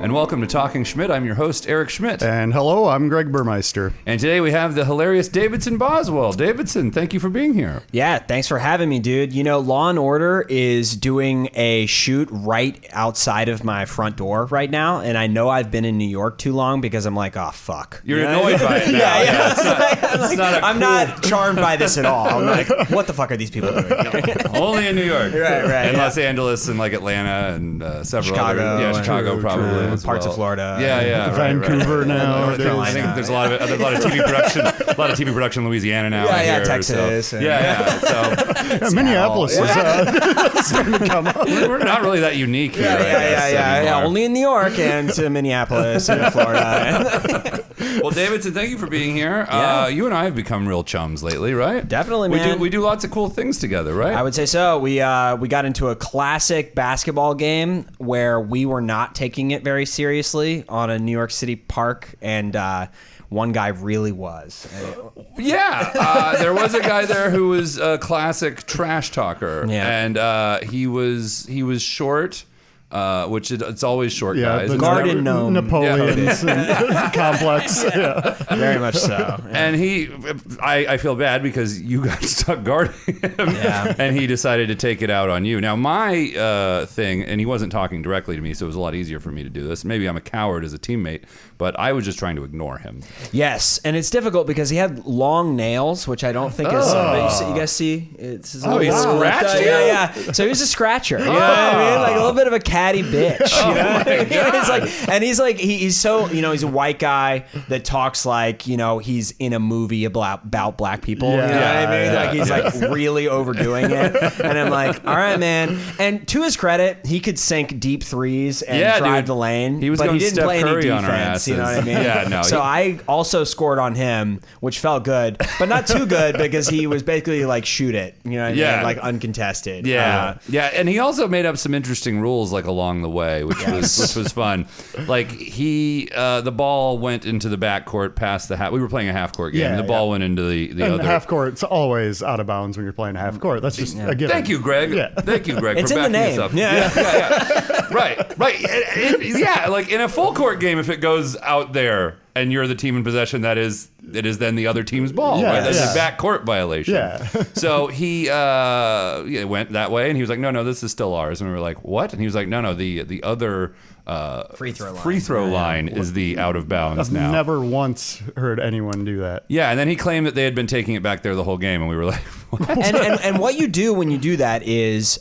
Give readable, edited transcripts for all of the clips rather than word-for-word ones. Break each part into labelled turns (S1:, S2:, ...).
S1: and welcome to Talking Schmidt. I'm your host, Eric Schmidt.
S2: And hello, I'm Greg Burmeister.
S1: And today we have the hilarious Davidson Boswell. Davidson, thank you for being here.
S3: Yeah, thanks for having me, dude. You know, Law & Order is doing a shoot right outside of my front door right now, and I know I've been in New York too long because I'm like, oh, fuck.
S1: You're annoyed by it now.
S3: I'm not charmed by this at all. I'm like, what the fuck are these people doing?
S1: Only in New York.
S3: Right.
S1: And Los Angeles and like Atlanta and several
S3: Chicago,
S1: other. Yeah, Chicago
S2: true,
S1: probably.
S2: true.
S1: As
S3: Parts
S1: well.
S3: of Florida.
S1: Yeah.
S2: Vancouver now.
S1: North Carolina. I think there's a lot of TV production. A lot of TV production in Louisiana now. I hear,
S3: Texas.
S1: So, so
S2: Minneapolis is starting to come up.
S1: we're not really that unique here.
S3: Yeah. Only in New York and Minneapolis and Florida.
S1: Well, Davidson, thank you for being here.
S3: Yeah.
S1: You and I have become real chums lately, right?
S3: Definitely, man.
S1: We do lots of cool things together, right?
S3: I would say so. We got into a classic basketball game where we were not taking it very seriously on a New York City park, and one guy really was.
S1: Yeah, there was a guy there who was a classic trash talker,
S3: Yeah.
S1: and he was short. Which it's always short guys.
S2: The
S1: It's
S3: garden gnome.
S2: Napoleons and complex. Yeah.
S3: Very much so.
S1: And I feel bad because you got stuck guarding him, and he decided to take it out on you. Now my thing, and he wasn't talking directly to me, so it was a lot easier for me to do this. Maybe I'm a coward as a teammate, but I was just trying to ignore him.
S3: Yes, and it's difficult because he had long nails, which I don't think is. You guys see? It's
S1: He scratched you?
S3: Yeah. So he was a scratcher. You know what I mean? Like a little bit of a catty bitch. You know? He's so, he's a white guy that talks like, he's in a movie about black people.
S2: Yeah.
S3: You know what I mean?
S2: Yeah.
S3: Like he's like really overdoing it. And I'm like, all right, man. And to his credit, he could sink deep threes and drive the lane.
S1: He was
S3: but
S1: going
S3: he didn't
S1: Steph
S3: play
S1: Curry
S3: any
S1: on our
S3: defense.
S1: asses.
S3: You know what I mean?
S1: Yeah, no.
S3: So I also scored on him, which felt good, but not too good because he was basically like shoot it. You know what I mean? Like uncontested.
S1: Yeah. And he also made up some interesting rules like along the way, which was fun. Like the ball went into the backcourt past the half. We were playing a half court game.
S2: Yeah,
S1: and the ball went into the other
S2: half court's always out of bounds when you're playing a half court. That's just a given.
S1: Thank you, Greg.
S2: Yeah.
S1: Thank you, Greg,
S3: It's
S1: for
S3: in the
S1: backing
S3: name.
S1: us up.
S3: Yeah.
S1: Right. Like in a full court game, if it goes out there and you're the team in possession, it is then the other team's ball.
S2: Yeah,
S1: right? That's
S2: yeah.
S1: a backcourt violation.
S2: Yeah.
S1: So he went that way, and he was like, no, this is still ours. And we were like, what? And he was like, no, the other
S3: Free throw
S1: line is the out of bounds
S2: I've
S1: now.
S2: never once heard anyone do that.
S1: Yeah, and then he claimed that they had been taking it back there the whole game, and we were like, what?
S3: And what you do when you do that is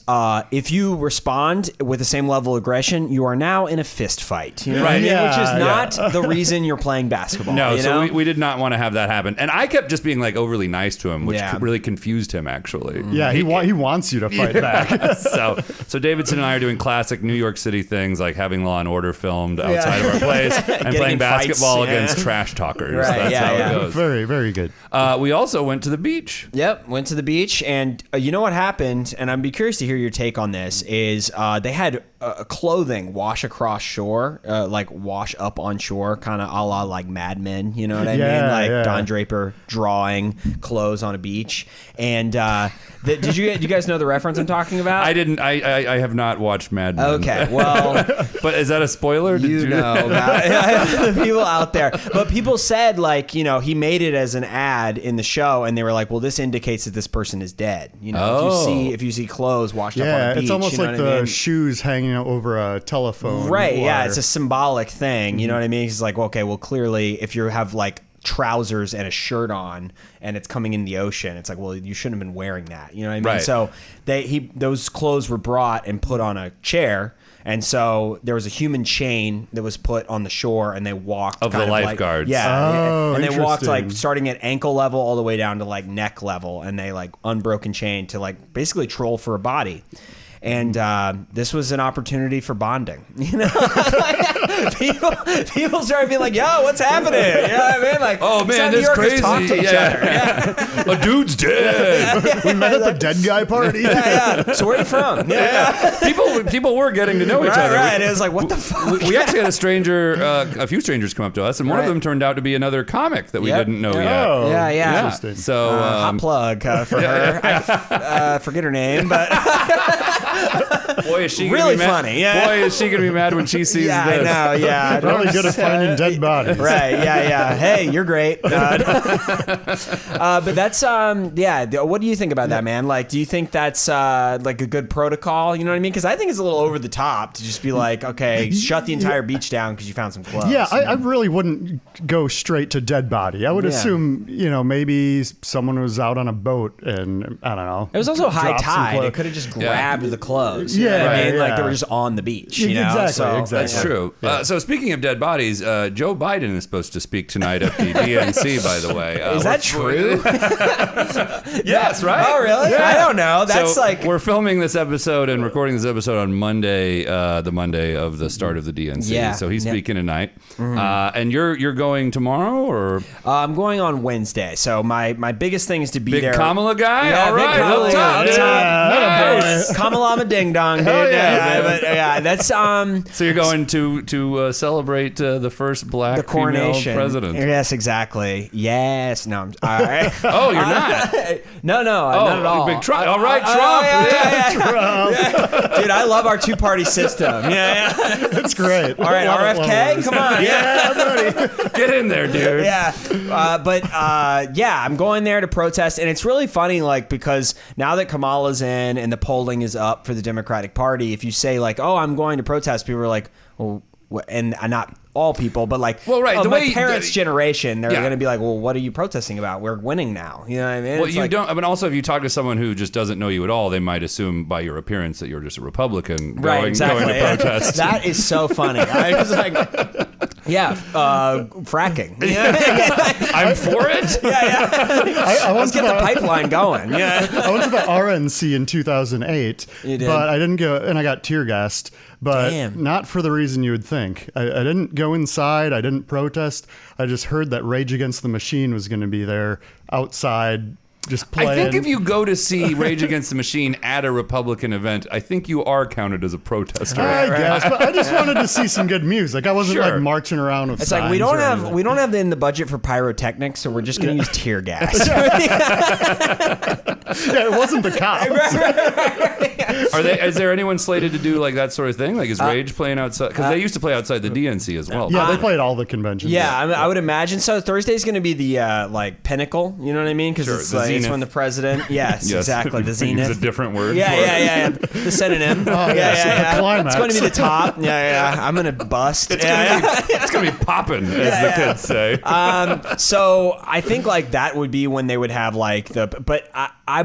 S3: if you respond with the same level of aggression, you are now in a fist fight. You know what I mean?
S2: Yeah,
S3: Which is not the reason you're playing basketball.
S1: No,
S3: you
S1: so
S3: know?
S1: we did not want to have that happen. And I kept just being like overly nice to him, which really confused him, actually.
S2: Yeah, he wants you to fight back.
S1: So Davidson and I are doing classic New York City things like having Law and Order filmed outside of our place and
S3: Getting
S1: playing
S3: in
S1: basketball
S3: fights,
S1: against trash talkers.
S3: Right,
S1: That's how it goes.
S2: Very, very good.
S1: We also went to the beach.
S3: Yep, went to the beach, and you know what happened, and I'd be curious to hear your take on this, is they had clothing wash across shore, like wash up on shore, kind of a la like Mad Men, you know what I mean? Like Don Draper drawing clothes on a beach. And did you guys know the reference I'm talking about?
S1: I didn't. I have not watched Mad Men.
S3: Okay, well...
S1: But is that a spoiler?
S3: You know about the people out there. But people said, like, he made it as an ad in the show, and they were like, well, this indicates that this person is dead. If you see clothes washed up on a beach.
S2: It's almost
S3: you know
S2: like
S3: what I
S2: the
S3: mean?
S2: shoes hanging out over a telephone.
S3: Right,
S2: wire.
S3: yeah, it's a symbolic thing. You know what I mean? It's like, okay, well, clearly, if you have, like, trousers and a shirt on and it's coming in the ocean, it's like, well, you shouldn't have been wearing that. You know what I mean?
S1: Right.
S3: So those clothes were brought and put on a chair. And so there was a human chain that was put on the shore, and they walked
S1: of the lifeguards.
S3: and they walked like
S2: interesting.
S3: starting at ankle level all the way down to like neck level, and they like unbroken chain to like basically troll for a body. And this was an opportunity for bonding. People started being like, "Yo, what's happening?" You know what I mean? Like,
S1: oh man, this crazy.
S3: Talk to each other. Yeah.
S1: A dude's dead.
S2: We met at the dead guy party.
S3: Yeah. So where are you from?
S1: People were getting to know each other.
S3: Right. It was like, what the fuck?
S1: We actually had a few strangers come up to us, and one of them turned out to be another comic that we didn't know yet.
S2: Oh,
S3: Yeah.
S2: Interesting.
S1: So
S3: hot plug for her. I forget her name, but
S1: Boy, is she
S3: Really
S1: gonna be mad.
S3: funny, yeah.
S1: Boy, is she gonna be mad when she sees
S3: Yeah, I
S1: this.
S3: know. Yeah,
S2: Really good at finding dead bodies.
S3: Right. Yeah. Hey, you're great. But that's yeah. What do you think about that, man? Like, do you think that's like a good protocol? You know what I mean? Because I think it's a little over the top to just be like, okay, shut the entire beach down because you found some clothes.
S2: Yeah, I really wouldn't go straight to dead body. I would assume, maybe someone was out on a boat and, I don't know.
S3: It was also high
S2: dropped some
S3: tide.
S2: clothes.
S3: They could have just grabbed the clothes.
S2: Yeah,
S3: You know what I mean?
S2: right,
S3: Like they
S2: yeah.
S3: were just on the beach. You know?
S2: Exactly,
S3: So,
S2: exactly.
S1: That's true. So speaking of dead bodies, Joe Biden is supposed to speak tonight at the DNC, by the way.
S3: Is that true?
S1: Yes, right?
S3: Oh, really?
S1: Yeah.
S3: I don't know. That's
S1: So
S3: like
S1: we're filming this episode and recording this episode on Monday, the Monday of the start of the DNC.
S3: Yeah.
S1: So he's speaking tonight. And you're going tomorrow, or
S3: I'm going on Wednesday. So my biggest thing is to be
S1: big
S3: there.
S1: Kamala guy?
S3: Yeah,
S1: All
S3: big
S1: right,
S3: Kamala
S1: up top,
S3: guy.
S1: dude.
S3: Nice.
S1: Nice.
S3: Kamala ding dong, dude.
S1: Hell yeah,
S3: yeah,
S1: man.
S3: but yeah, that's
S1: So you're going to celebrate the first black
S3: the coronation.
S1: female president.
S3: Yes, exactly. Yes. No. I'm, all right.
S1: Oh, you're not.
S3: No, not at all.
S1: Big Trump. All right,
S3: Oh,
S1: Trump.
S3: yeah.
S2: Trump.
S3: Dude, I love our two-party system. Yeah.
S2: That's great.
S3: All right,
S2: Love it, love
S3: RFK,
S2: it.
S3: come on.
S2: Yeah, buddy.
S1: Get in there, dude.
S3: Yeah, but I'm going there to protest, and it's really funny, like, because now that Kamala's in and the polling is up for the Democratic Party, if you say like, "Oh, I'm going to protest," people are like, "Well," and not all people, but like,
S1: Well, right, the
S3: my
S1: way-
S3: parents' generation, they're
S1: Yeah.
S3: going to be like, "Well, what are you protesting about? We're winning now." You know what I mean?
S1: Well,
S3: It's
S1: you
S3: like,
S1: don't. I mean, also, if you talk to someone who just doesn't know you at all, they might assume by your appearance that you're just a Republican
S3: right? Exactly.
S1: going to protest.
S3: That is so funny. I was like, yeah, fracking.
S1: I'm for it.
S2: I
S3: Let's get the pipeline going. Yeah.
S2: I went to the RNC in 2008,
S3: You did?
S2: but I didn't go, and I got tear gassed, but
S3: Damn.
S2: not for the reason you would think. I didn't go inside. I didn't protest. I just heard that Rage Against the Machine was going to be there outside, just playing.
S1: I think if you go to see Rage Against the Machine at a Republican event, I think you are counted as a protester.
S2: I guess, but I just wanted to see some good music. I wasn't
S1: Sure.
S2: like marching around with.
S3: It's like we
S2: signs
S3: don't
S2: or
S3: have
S2: anything.
S3: in the budget for pyrotechnics, so we're just going to use tear gas.
S2: Yeah, it wasn't the cops.
S1: Is there anyone slated to do like that sort of thing? Like is Rage playing outside? Because they used to play outside the DNC as well.
S2: Yeah, they played all the conventions.
S3: Yeah, I would imagine so. Thursday's going to be the like pinnacle. You know what I mean? Because
S1: Sure,
S3: it's
S1: the
S3: like it's
S1: zenith.
S3: when the president. Yes, exactly. The
S1: Use
S3: zenith.
S1: a different word.
S3: Yeah,
S1: for it.
S3: yeah. The synonym.
S2: yeah, the climax.
S3: It's going to be the top. Yeah. I'm going to bust.
S1: It's gonna be popping, as the kids say.
S3: So I think like that would be when they would have like but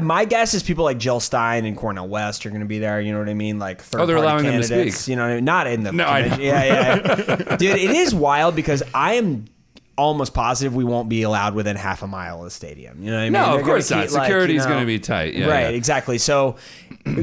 S3: my guess is people like Jill Stein and Cornel West are going to be there. You know what I mean? Like third
S1: they're
S3: party
S1: allowing them to
S3: candidates.
S1: speak.
S3: You know what I mean? Not in the
S1: No, I know.
S3: convention. Yeah. Dude, it is wild because I am almost positive we won't be allowed within half a mile of the stadium. You know what I mean?
S1: No,
S3: They're
S1: of
S3: gonna
S1: course not.
S3: keep, like,
S1: Security's
S3: you know-
S1: going to be tight. Yeah,
S3: right,
S1: yeah.
S3: exactly. So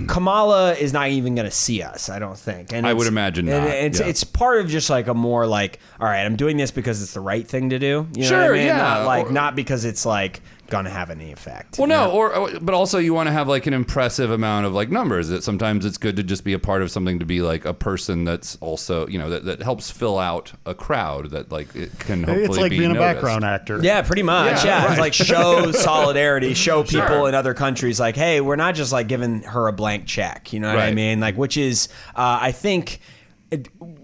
S3: Kamala is not even going to see us, I don't think. And
S1: I
S3: it's-
S1: would imagine
S3: and
S1: not,
S3: It's
S1: yeah.
S3: it's part of just like a more like, all right, I'm doing this because it's the right thing to do. You know
S1: Sure,
S3: what I mean?
S1: yeah.
S3: Not because it's like going to have any effect.
S1: Well,
S3: you
S1: no,
S3: know?
S1: but also you want to have like an impressive amount of like numbers. That sometimes it's good to just be a part of something, to be like a person that's also, that helps fill out a crowd that like it can hopefully
S2: It's like
S1: be
S2: being a
S1: noticed.
S2: background actor.
S3: Yeah, pretty much.
S1: Yeah,
S3: Yeah,
S1: right.
S3: It's like show solidarity, show people
S1: Sure.
S3: in other countries like, hey, we're not just like giving her a blank check. You know what I
S1: Right.
S3: mean? Like, which is, I think.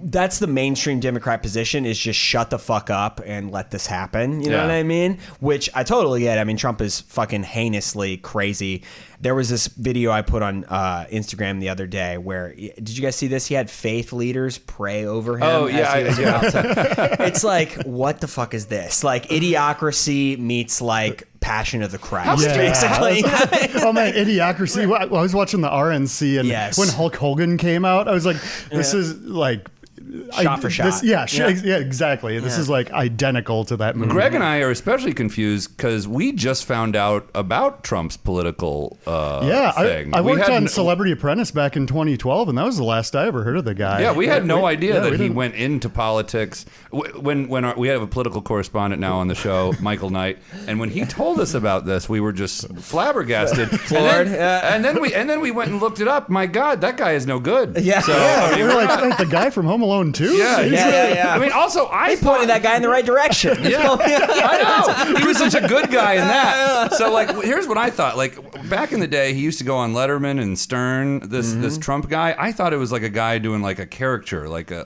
S3: That's the mainstream Democrat position, is just shut the fuck up and let this happen. You know
S1: Yeah.
S3: what I mean? Which I totally get. I mean, Trump is fucking heinously crazy. There was this video I put on Instagram the other day where, did you guys see this? He had faith leaders pray over him.
S1: Oh, yeah,
S3: as he was
S1: yeah.
S3: about to- It's like, what the fuck is this? Like Idiocracy meets like Passion of the Christ,
S2: Yeah.
S3: basically.
S2: Oh man, Idiocracy. I was watching the RNC, and
S3: Yes.
S2: when Hulk Hogan came out, I was like, this is like
S3: Shot for shot.
S2: Yeah,
S3: Yeah.
S2: exactly. This
S3: Yeah.
S2: is like identical to that movie.
S1: Greg and I are especially confused because we just found out about Trump's political thing.
S2: I
S1: We
S2: worked
S1: had
S2: on
S1: n-
S2: Celebrity Apprentice back in 2012, and that was the last I ever heard of the guy.
S1: Yeah, we had no idea that
S2: we
S1: he
S2: didn't-
S1: went into politics. When we have a political correspondent now on the show, Michael Knight, and when he told us about this, we were just flabbergasted,
S3: Floored,
S1: And then we went and looked it up. My God, that guy is no good.
S3: Yeah.
S1: So,
S3: Yeah,
S2: We were like, wait, the guy from Home Alone 2?
S1: yeah.
S3: Yeah.
S1: I mean, also, I
S3: Pointing that guy in the right direction.
S1: Yeah, I know. He was such a good guy in that. So, like, here's what I thought. Like, back in the day, he used to go on Letterman and Stern. This Trump guy, I thought it was like a guy doing like a caricature, like a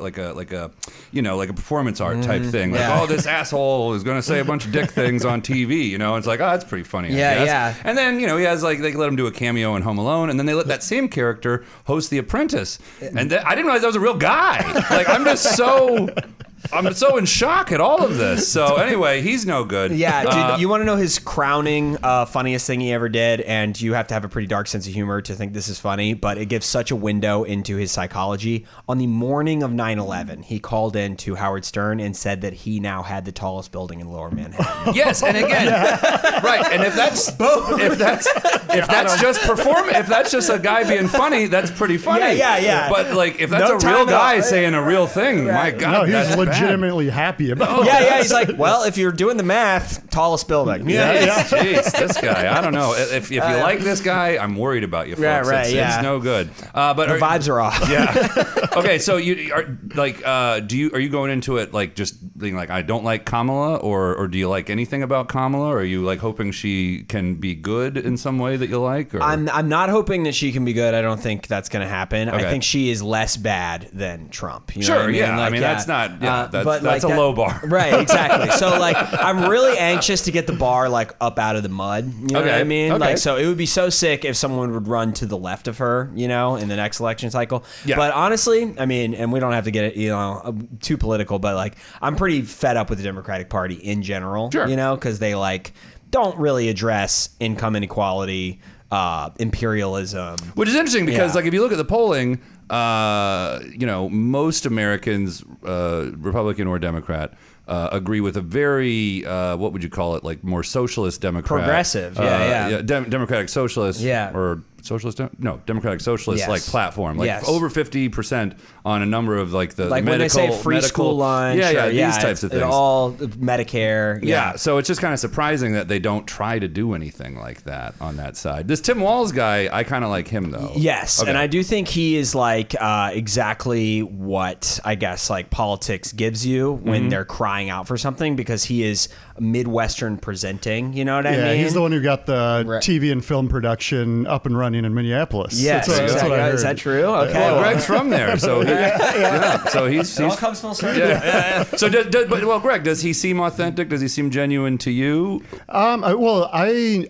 S1: performance art type thing. Like, oh, this asshole is going to say a bunch of dick things on TV. You know, it's like, oh, that's pretty funny. I guess. And then he has like they let him do a cameo in Home Alone, and then they let that same character host The Apprentice, and I didn't realize that was a real guy. Like, I'm so in shock at all of this. So anyway, he's no good.
S3: Yeah, dude, you want to know his crowning funniest thing he ever did? And you have to have a pretty dark sense of humor to think this is funny, but it gives such a window into his psychology. On the morning of 9/11, he called in to Howard Stern and said that he now had the tallest building in Lower Manhattan.
S1: Yes, and again, right. And if that's just a guy being funny, that's pretty funny.
S3: Yeah.
S1: But like, if that's a real guy saying a real thing, my God,
S2: no,
S1: that's
S2: legitimately happy about it.
S3: Yeah, he's like, well, if you're doing the math, tallest building.
S1: Jeez, this guy, I don't know. If you like this guy, I'm worried about you, folks. It's no good. But
S3: the vibes are off.
S1: Yeah. Okay, so you are like, are you going into it like just being like, I don't like Kamala, or do you like anything about Kamala? Or are you like hoping she can be good in some way that you like? Or?
S3: I'm not hoping that she can be good. I don't think that's going to happen.
S1: Okay.
S3: I think she is less bad than Trump. You know
S1: sure,
S3: what I mean?
S1: yeah.
S3: Like,
S1: I mean, that's not. Yeah, that's a low bar.
S3: Right, exactly. So like, I'm really anxious to get the bar like up out of the mud. You know what I mean?
S1: Okay.
S3: Like, so it would be so sick if someone would run to the left of her, you know, in the next election cycle.
S1: Yeah.
S3: But honestly, I mean, and we don't have to get it, you know, too political, but like, I'm pretty fed up with the Democratic Party in general.
S1: Sure.
S3: You know, because they like don't really address income inequality, imperialism.
S1: Which is interesting because like if you look at the polling, most Americans, Republican or Democrat, agree with a very what would you call it, like more socialist Democrat,
S3: progressive,
S1: Democratic socialist, or socialist, Democratic socialist like platform, like over 50% on a number of like the
S3: like
S1: medical,
S3: when they say free school lunch,
S1: these types of things,
S3: all Medicare,
S1: so it's just kind of surprising that they don't try to do anything like that on that side. This Tim Walz guy, I kind of like him though.
S3: Yes, and I do think he is like exactly what I guess like politics gives you when they're crying out for something, because he is Midwestern presenting, you know what I mean?
S2: Yeah, he's the one who got the TV and film production up and running in Minneapolis.
S3: Yes, that's what I heard. Is that true? Okay,
S1: well, Greg's from there, so so he's
S3: all comes full circle.
S1: So, Greg, does he seem authentic? Does he seem genuine to you?
S2: I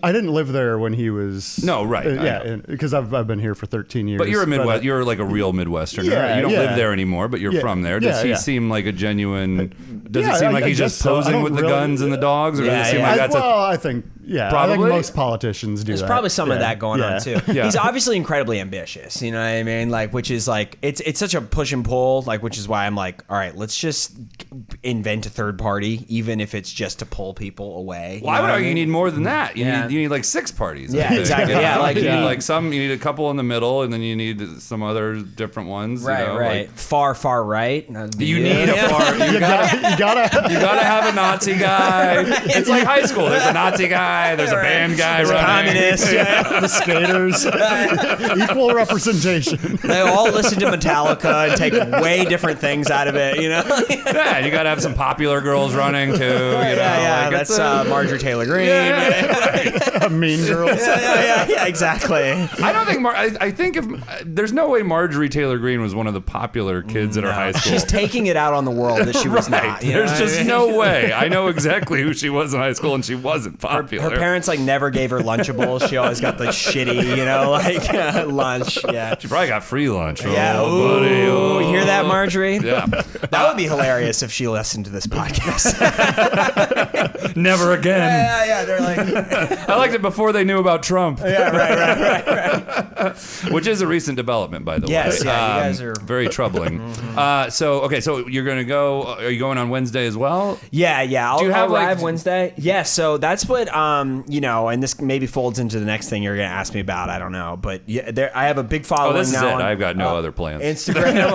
S2: didn't live there when he was.
S1: No, right.
S2: Because I've been here for 13 years.
S1: But you're a Midwest. You're like a real Midwesterner.
S2: Yeah,
S1: you don't live there anymore, but you're from there. Does he seem like a genuine? Does it seem like he's just posing with the guns and the dogs, or does it seem like that's
S2: I think. Yeah,
S1: probably.
S2: I think most politicians do
S3: There's
S2: that.
S3: probably some of that going on too.
S1: Yeah.
S3: He's obviously incredibly ambitious, you know what I mean? Like, which is like, it's such a push and pull, like, which is why I'm like, all right, let's just invent a third party, even if it's just to pull people away.
S1: Well, I would argue you need more than that. You need like 6 parties.
S3: Yeah, exactly. Yeah, like
S1: you need like you need a couple in the middle, and then you need some other different ones.
S3: Right,
S1: you know,
S3: right.
S1: Like,
S3: far right.
S1: You need a far. You gotta have a Nazi guy. It's like high school. There's a Nazi guy. There's a band guy running.
S3: Communists,
S2: the skaters, equal representation.
S3: They all listen to Metallica and take way different things out of it, you know?
S1: Yeah, you got to have some popular girls running too. You know, like
S3: that's Marjorie Taylor Greene.
S2: Mean Girls.
S3: Yeah, exactly.
S1: I don't think I think if there's no way Marjorie Taylor Greene was one of the popular kids at her high school.
S3: She's taking it out on the world that she was not.
S1: There's just no way. I know exactly who she was in high school, and she wasn't popular.
S3: Her parents like never gave her Lunchables. She always got the shitty, lunch. Yeah.
S1: She probably got free lunch.
S3: Yeah.
S1: Oh, buddy. Oh.
S3: You hear that, Marjorie?
S1: Yeah.
S3: That would be hilarious if she listened to this podcast.
S1: Never again.
S3: Yeah. They're like,
S1: I liked it before they knew about Trump.
S3: Yeah, right.
S1: Which is a recent development, by the way.
S3: Yes, yeah, you guys are
S1: very troubling. So you're gonna go. Are you going on Wednesday as well?
S3: Yeah.
S1: Do you have
S3: arrive Wednesday? Yeah. So that's what and this maybe folds into the next thing you're gonna ask me about. I don't know, but I have a big following.
S1: Oh, this is
S3: now
S1: it. I've got no other plans.
S3: Instagram.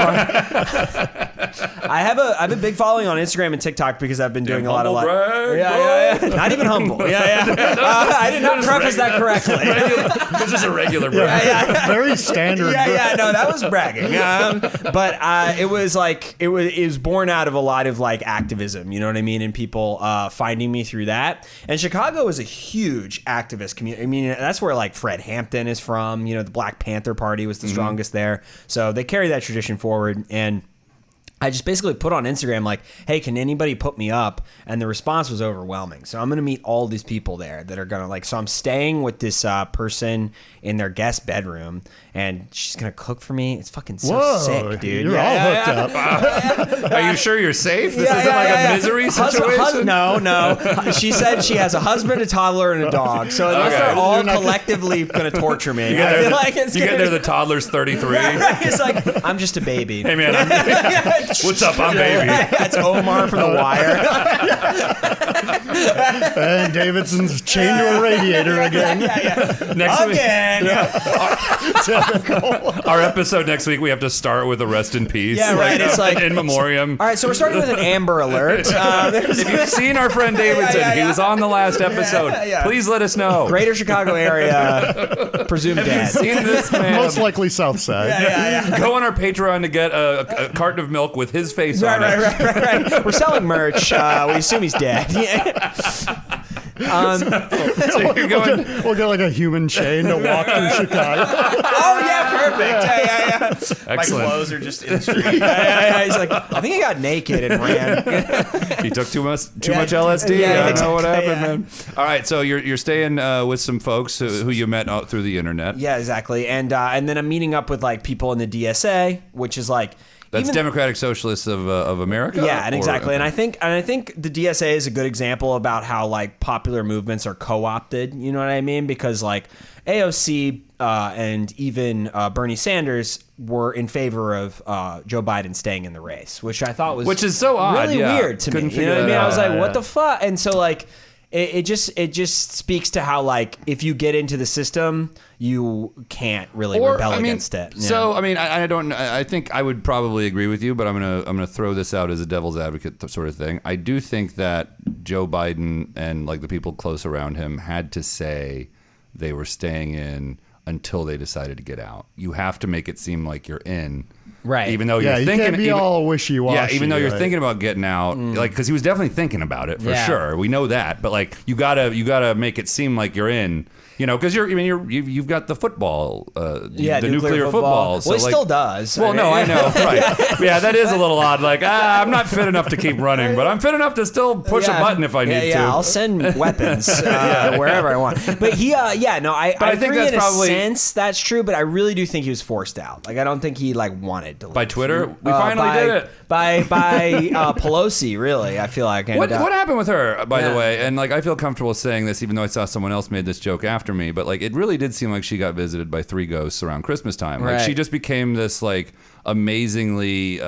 S3: I have a big following on Instagram and TikTok because I've been doing a lot of
S1: brag,
S3: Yeah. Not even humble. Yeah. I did not preface that correctly.
S1: This is a regular brag.
S3: Yeah.
S2: Very standard.
S3: Yeah. No, that was bragging. But it was born out of a lot of like activism. You know what I mean? And people finding me through that. And Chicago is a huge activist community. I mean, that's where like Fred Hampton is from. You know, the Black Panther Party was the strongest there. So they carry that tradition forward. And I just basically put on Instagram like, hey, can anybody put me up? And the response was overwhelming. So I'm going to meet all these people there that are going to like, so I'm staying with this person in their guest bedroom and she's going to cook for me. It's fucking so sick, dude.
S2: You're all hooked up.
S1: Are you sure you're safe? This isn't like a misery situation?
S3: No. She said she has a husband, a toddler, and a dog. So unless they're all collectively going to torture me.
S1: You get there, the toddler's 33.
S3: Right. It's like, I'm just a baby.
S1: Hey, man, what's up? I'm baby.
S3: That's Omar from The Wire.
S2: And Davidson's chained to a radiator again.
S1: Next
S3: again.
S1: Our episode next week, we have to start with a rest in peace.
S3: Yeah, right. It's like
S1: in memoriam.
S3: All right, so we're starting with an Amber Alert.
S1: If you've seen our friend Davidson, he was on the last episode. Please let us know.
S3: Greater Chicago area, presumed dead.
S1: Seen this man?
S2: Most likely South Side.
S1: Go on our Patreon to get a carton of milk with his face on it.
S3: Right. We're selling merch. We assume he's dead.
S1: So you're going.
S2: We'll get like a human chain to walk through Chicago.
S3: Oh yeah, perfect. Yeah.
S1: Excellent.
S3: My clothes are just in the street. He's like, I think he got naked and ran.
S1: He took too much LSD.
S3: Yeah,
S1: I don't know what happened,
S3: yeah.
S1: man. All right, so you're staying with some folks who you met out through the internet.
S3: Yeah, exactly. And then I'm meeting up with like people in the DSA, which is like.
S1: That's Democratic Socialists of America.
S3: Yeah, and exactly. And I think the DSA is a good example about how like popular movements are co-opted. You know what I mean? Because like AOC and even Bernie Sanders were in favor of Joe Biden staying in the race, which I thought was
S1: is so odd,
S3: really weird to me. You know what I mean? I was like, what the fuck? And so like. It just speaks to how like if you get into the system, you can't really rebel against it. Yeah.
S1: So I mean, I think I would probably agree with you, but I'm gonna throw this out as a devil's advocate sort of thing. I do think that Joe Biden and like the people close around him had to say they were staying in until they decided to get out. You have to make it seem like you're in.
S3: Right.
S1: Even though you're thinking,
S2: can't be all wishy-washy.
S1: Yeah, even though you're thinking about getting out, like because he was definitely thinking about it for sure. We know that, but like you gotta make it seem like you're in. You know, because you've got the football, the nuclear football.
S3: So well, he still does.
S1: Well, no, I know, right? Yeah, that is a little odd. Like, I'm not fit enough to keep running, but I'm fit enough to still push a button if I need to.
S3: Yeah, I'll send weapons wherever I want. But I think that's in probably, a sense that's true. But I really do think he was forced out. Like, I don't think he like wanted to leave.
S1: By Twitter, we finally did it.
S3: By Pelosi, really. I feel like.
S1: What happened with her, by the way? And like, I feel comfortable saying this, even though I saw someone else made this joke after me, but like it really did seem like she got visited by 3 ghosts around Christmas time. Like she just became this like amazingly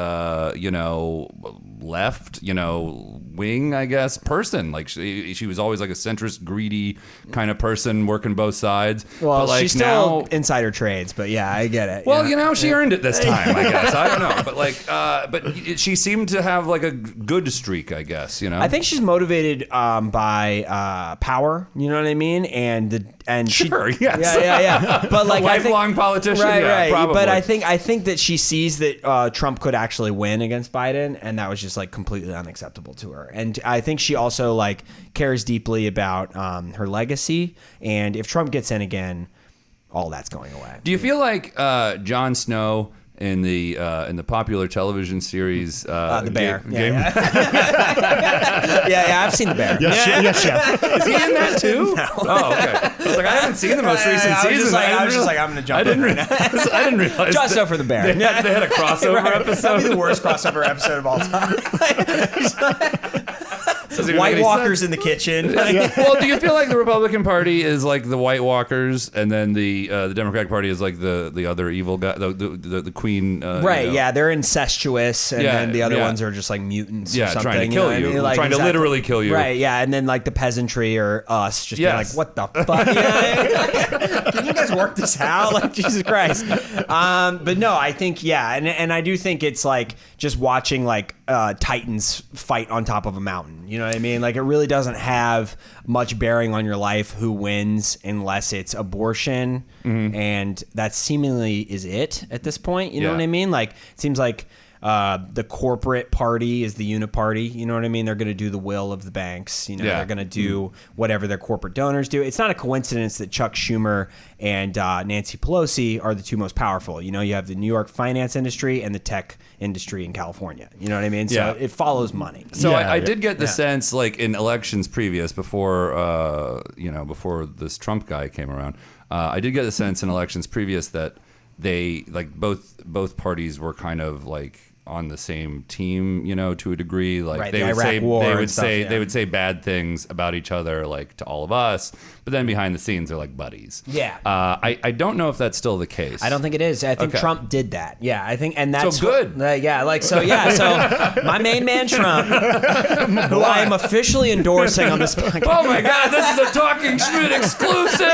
S1: left wing, I guess, person. Like she was always like a centrist, greedy kind of person working both sides.
S3: Well,
S1: but like
S3: she's still insider trades, but yeah, I get it.
S1: Well, she earned it this time, I guess. I don't know, but like but she seemed to have like a good streak, I guess.
S3: I think she's motivated by power. You know what I mean? And
S1: sure,
S3: yes. Yeah. But like
S1: lifelong politician, right. Probably.
S3: But I think that she sees that Trump could actually win against Biden, and that was just like completely unacceptable to her. And I think she also like cares deeply about her legacy. And if Trump gets in again, all that's going away.
S1: Do you feel like Jon Snow in the popular television series
S3: The Bear?
S1: Game?
S3: Yeah, I've seen The Bear.
S2: Yes, chef.
S1: Is he in that too? No. Oh, okay. I was like, I haven't seen the most recent season.
S3: I was just like, I'm gonna jump in right now.
S1: I didn't realize.
S3: Jon Snow for The Bear.
S1: They had a crossover episode.
S3: That'd be the worst crossover episode of all time. White Walkers in the kitchen.
S1: Well, do you feel like the Republican Party is like the White Walkers, and then the Democratic Party is like the other evil guy, the Queen?
S3: Right. Yeah, they're incestuous, and then the other ones are just like mutants. or something,
S1: trying to kill you,
S3: Like,
S1: trying to literally kill you.
S3: Right. Yeah, and then like the peasantry or us, just being like, what the fuck? Can you guys work this out? Like, Jesus Christ. But no, I think, yeah. And I do think it's like just watching like titans fight on top of a mountain. You know what I mean? Like, it really doesn't have much bearing on your life who wins unless it's abortion. And that seemingly is it at this point. You know what I mean? Like, it seems like the corporate party is the uniparty. You know what I mean? They're going to do the will of the banks. You know, they're going to do whatever their corporate donors do. It's not a coincidence that Chuck Schumer and Nancy Pelosi are the two most powerful. You know, you have the New York finance industry and the tech industry in California. You know what I mean? So it follows money.
S1: So I did get the sense, like in elections previous, before before this Trump guy came around, I did get the sense in elections previous that they, like, both parties were kind of like on the same team, you know, to a degree. Like, they would say bad things about each other, like, to all of us, but then behind the scenes they're like buddies. I don't know if that's still the case.
S3: I don't think it is. I think Trump did that. Yeah, I think, and that's
S1: so good.
S3: So my main man Trump, who I am officially endorsing on this podcast.
S1: Oh my God, this is a Talking Schmidt exclusive.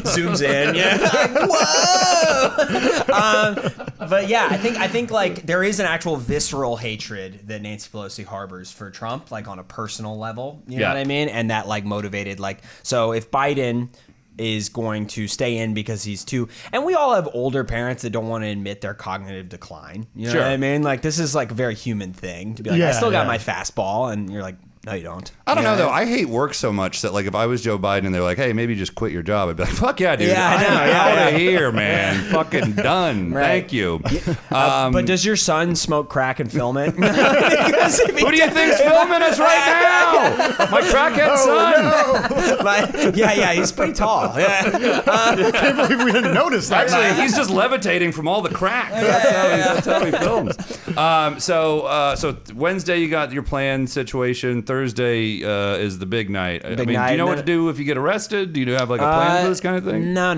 S3: Zooms in. Whoa. But yeah, I think like there is an actual visceral hatred that Nancy Pelosi harbors for Trump, like on a personal level. You know what I mean? And that like motivated, like, so if Biden is going to stay in because he's too, and we all have older parents that don't want to admit their cognitive decline. You know what I mean? Like, this is like a very human thing to be like, I still got my fastball, and you're like, no, you don't.
S1: I don't know, though. I hate work so much that, like, if I was Joe Biden and they're like, hey, maybe just quit your job, I'd be like, fuck yeah, dude.
S3: Yeah, I know.
S1: I'm out of here, man. Fucking done. Thank you.
S3: But does your son smoke crack and film it?
S1: Who do you think's filming us right now? My crackhead son.
S3: He's pretty tall.
S2: I can't believe we didn't notice that.
S1: Actually, he's just levitating from all the crack. That's how he films. So Wednesday, you got your planned situation. Thursday is the big night. Do you know what to do if you get arrested? Do you have like a plan for this kind of thing?
S3: No.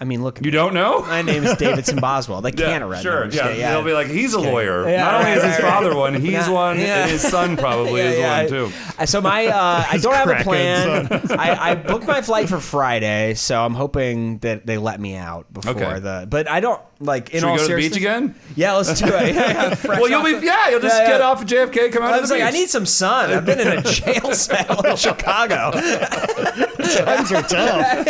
S3: I mean, look.
S1: You don't know?
S3: My name is Davidson Boswell. They can't arrest me.
S1: Sure. They'll be like, he's a lawyer. Not only is his father one, he's one, and his son probably is one too.
S3: So I don't have a plan. I booked my flight for Friday, so I'm hoping that they let me out before But I don't like. In
S1: Should
S3: all
S1: we go to the
S3: seriousness,
S1: beach again?
S3: Yeah, let's do it.
S1: Well, you'll just get off of JFK, come out to the beach.
S3: I need some sun. I've been in a jail cell in Chicago.
S2: Times are tough.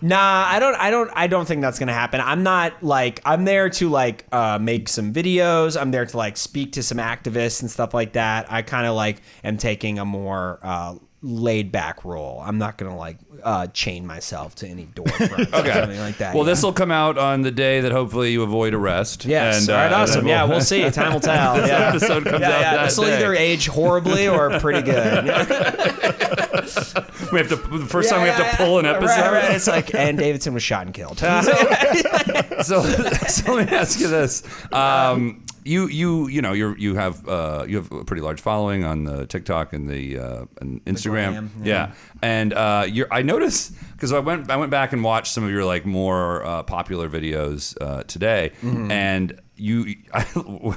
S3: Nah, I don't think that's gonna happen. I'm not like, I'm there to like make some videos. I'm there to like speak to some activists and stuff like that. I kind of like am taking a more laid back role. I'm not gonna like chain myself to any door front or something like that.
S1: Well, this will come out on the day that hopefully you avoid arrest.
S3: Yes. All right. Awesome. We'll see. Time will tell.
S1: This episode comes out that
S3: this will
S1: day.
S3: either age horribly or pretty good.
S1: We have to pull an episode.
S3: Right. It's like, and Davidson was shot and killed.
S1: So let me ask you this. You have a pretty large following on the TikTok and the and Instagram. And I noticed, because I went back and watched some of your like more popular videos today, and I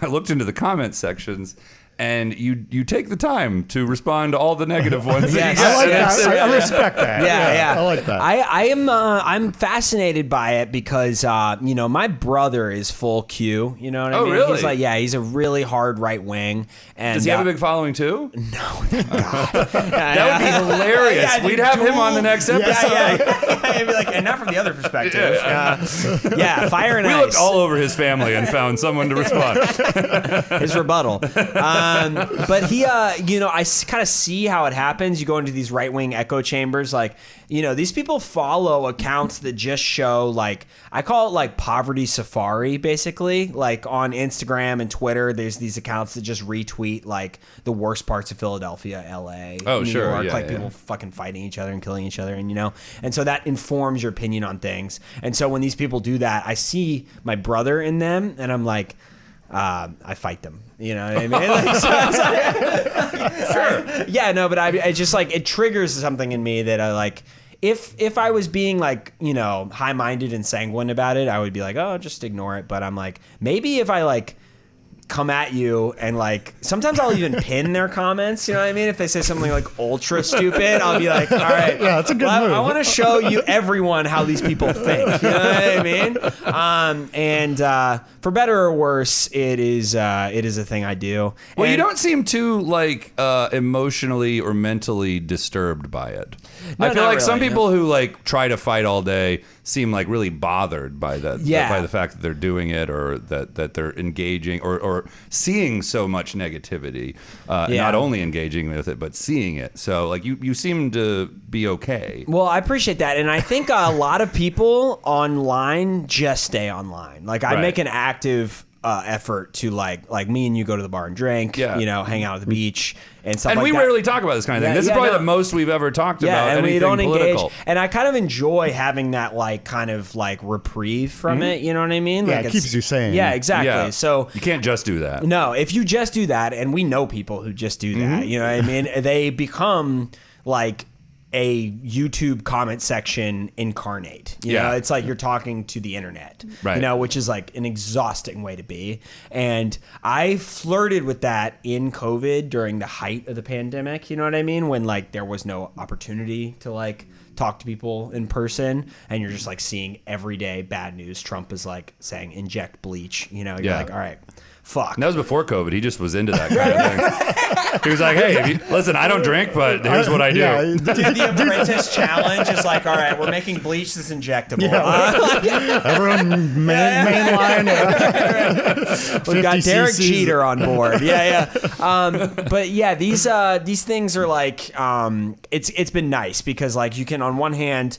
S1: looked into the comment sections. And you take the time to respond to all the negative ones.
S3: Yes.
S2: I like that. I respect that.
S3: Yeah.
S2: I like that.
S3: I'm fascinated by it because my brother is full Q. You know what I mean?
S1: Really?
S3: He's like, he's a really hard right wing. And
S1: does he have a big following too?
S3: No, thank God.
S1: That would be hilarious. We'd have him on the next episode.
S3: I'd be like, and not from the other perspective. Fire and
S1: we
S3: ice.
S1: looked all over his family and found someone to respond.
S3: His rebuttal. But he, I kind of see how it happens. You go into these right-wing echo chambers. Like, these people follow accounts that just show, like, I call it like poverty safari, basically. Like on Instagram and Twitter, there's these accounts that just retweet like the worst parts of Philadelphia, LA, New York, people fucking fighting each other and killing each other. And so that informs your opinion on things. And so when these people do that, I see my brother in them and I'm like, I fight them. You know what I mean? Sure. Yeah, no, but I just like, it triggers something in me that I like. If I was being like, high-minded and sanguine about it, I would be like, oh, just ignore it. But I'm like, maybe if I like come at you and like sometimes I'll even pin their comments, you know what I mean? If they say something like ultra stupid, I'll be like, all right,
S2: Yeah, it's a good move.
S3: I want to show you everyone how these people think. You know what I mean? And for better or worse, it is a thing I do.
S1: Well,
S3: and
S1: you don't seem too like emotionally or mentally disturbed by it. I feel like some people who like try to fight all day seem like really bothered by that, by the fact that they're doing it or that they're engaging or seeing so much negativity, not only engaging with it but seeing it. So like you seem to be okay.
S3: Well, I appreciate that, and I think a lot of people online just stay online. Like I make an active effort to like me and you go to the bar and drink, hang out at the beach and stuff.
S1: And
S3: like
S1: we
S3: that.
S1: rarely talk about this kind of thing. This is probably the most we've ever talked about.
S3: And we don't
S1: political.
S3: engage. And I kind of enjoy having that like kind of like reprieve from it. You know what I mean?
S2: Yeah,
S3: like
S2: it keeps you sane.
S3: Yeah, exactly.
S1: Yeah.
S3: So
S1: you can't just do that.
S3: No, if you just do that, and we know people who just do that. You know what I mean? They become like a YouTube comment section incarnate. You know, it's like you're talking to the internet,
S1: right?
S3: You know, which is like an exhausting way to be. And I flirted with that in COVID during the height of the pandemic. You know what I mean? When like there was no opportunity to like talk to people in person, and you're just like seeing everyday bad news. Trump is like saying inject bleach. You know, you're like, all right. Fuck.
S1: And that was before COVID. He just was into that kind of thing. He was like, hey, listen, I don't drink, but here's what I do.
S2: Yeah.
S3: Dude, the Apprentice Challenge is like, all right, we're making bleach that's injectable.
S2: Everyone mainline.
S3: We've got Derek
S2: cc's.
S3: Jeter on board. But yeah, these things are like, it's been nice because like you can on one hand